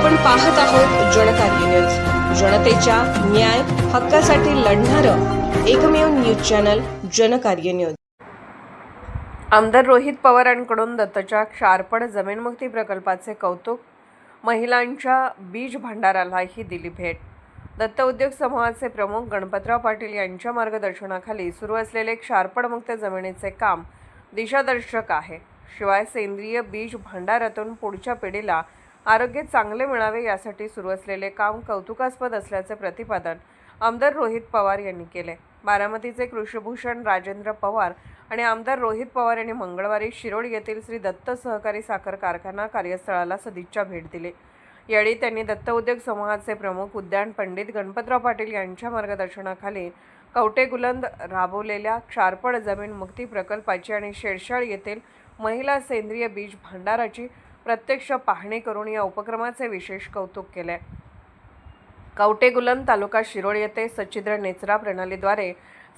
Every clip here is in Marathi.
आपण पाहत आहोत जनकार्य न्यूज, जनतेच्या न्याय हक्कासाठी लढणारं एकमेव न्यूज चॅनल जनकार्य न्यूज। आमदार रोहित पवारांकडून दत्तच्या क्षारपड जमीनमुक्ती प्रकल्पाचे कौतुक, महिलांच्या बीज भंडारालाही दिली भेट। दत्त उद्योग समूहाचे प्रमुख गणपतराव पाटील यांच्या मार्गदर्शनाखाली सुरू असलेले क्षारपडमुक्त जमिनीचे काम दिशादर्शक आहे। शिवाय सेंद्रिय बीज भंडारातून पुढच्या पिढीला आरोग्य चांगले मिळावे यासाठी सुरू असलेले काम कौतुकास्पद असल्याचे प्रतिपादन आमदार रोहित पवार यांनी केले। बारामतीचे कृषीभूषण राजेंद्र पवार आणि आमदार रोहित पवार यांनी मंगळवारी शिरोळ येथील श्री दत्त सहकारी साखर कारखाना कार्यस्थळाला सदिच्छा भेट दिली। यावेळी त्यांनी दत्त उद्योग समूहाचे प्रमुख उद्यान पंडित गणपतराव पाटील यांच्या मार्गदर्शनाखाली कवटेगुलंद राबवलेल्या क्षारपड जमीन मुक्ती प्रकल्पाची आणि शेरशाळ येथील महिला सेंद्रिय बीज भंडाराची प्रत्यक्ष पाहणी करून या उपक्रमाचे विशेष कौतुक केले। कवटेगुलंद तालुका शिरोळ येथे सच्छिद्र निचरा प्रणालीद्वारे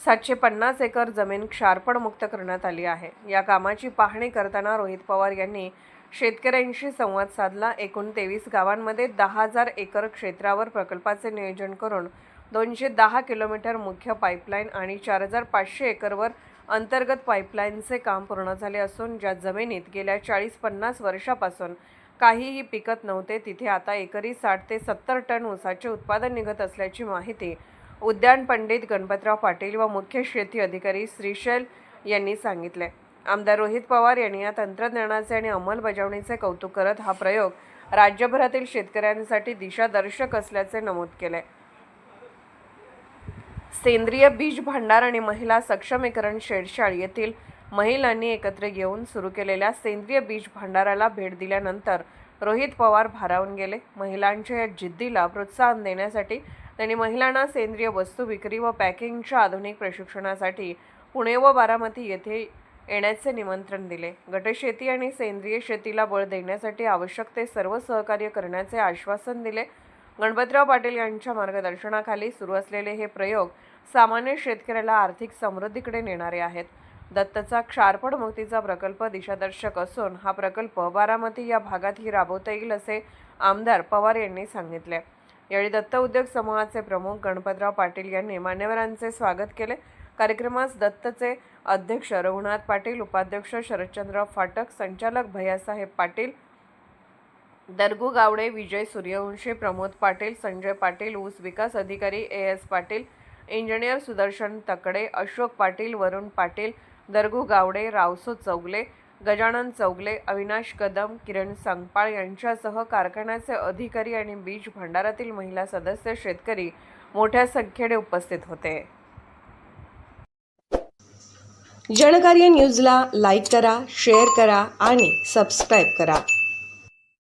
750 एकर जमीन क्षारपड मुक्त करण्यात आली आहे। या कामाची पाहणी करताना रोहित पवार यांनी शेतकऱ्यांशी संवाद साधला। एकूण 23 गावांमध्ये 10,000 एकर क्षेत्रावर प्रकल्पाचे नियोजन करून 210 किलोमीटर मुख्य पाईपलाईन आणि 4,500 एकरवर अंतर्गत पाईपलाईनचे काम पूर्ण झाले असून ज्या जमिनीत गेल्या 40-50 वर्षापासून काहीही पिकत नव्हते तिथे आता एकरी 60 ते 70 टन ऊसाचे उत्पादन निघत असल्याची माहिती उद्यान पंडित गणपतराव पाटील व मुख्य शेती अधिकारी श्रीशैल यांनी सांगितले। आमदार रोहित पवार यांनी या तंत्रज्ञानाचे आणि अंमलबजावणीचे कौतुक करत हा प्रयोग राज्यभरातील शेतकऱ्यांसाठी दिशादर्शक असल्याचे नमूद केले। सेंद्रिय बीज भंडार आणि महिला सक्षमीकरण शेरशाळ येथील महिलांनी एकत्र येऊन सुरू केलेल्या सेंद्रिय बीज भंडाराला भेट दिल्यानंतर रोहित पवार भारावून गेले। महिलांच्या या जिद्दीला प्रोत्साहन देण्यासाठी त्यांनी महिलांना सेंद्रिय वस्तू विक्री व पॅकिंगच्या आधुनिक प्रशिक्षणासाठी पुणे व बारामती येथे येण्याचे निमंत्रण दिले। गटशेती आणि सेंद्रिय शेतीला बळ देण्यासाठी आवश्यक ते सर्व सहकार्य करण्याचे आश्वासन दिले। गणपतराव पाटील यांच्या मार्गदर्शनाखाली सुरू असलेले हे प्रयोग सामान्य शेतकऱ्याला आर्थिक समृद्धीकडे नेणारे आहेत। दत्तचा क्षारपड मुक्तीचा प्रकल्प दिशादर्शक असून हा प्रकल्प बारामती या भागातही राबवता येईल असे आमदार पवार यांनी सांगितले। यावेळी दत्त उद्योग समूहाचे प्रमुख गणपतराव पाटील यांनी मान्यवरांचे स्वागत केले। कार्यक्रमास दत्तचे अध्यक्ष रघुनाथ पाटील, उपाध्यक्ष शरदचंद्र फाटक, संचालक भैयासाहेब पाटील, दरगू गावडे, विजय सूर्यवंशी, प्रमोद पाटील, संजय पाटील, ऊस विकास अधिकारी AS पाटील, इंजिनियर सुदर्शन तकडे, अशोक पाटील, वरुण पाटील, दरगू गावडे, रावसो चौगले, गजानन चौगले, अविनाश कदम, किरण संगपाळ यांच्यासह कारखान्याचे अधिकारी आणि बीज भंडारातील महिला सदस्य, शेतकरी मोठ्या संख्येने उपस्थित होते। जनकार्य न्यूजला लाईक करा, शेअर करा आणि सबस्क्राईब करा।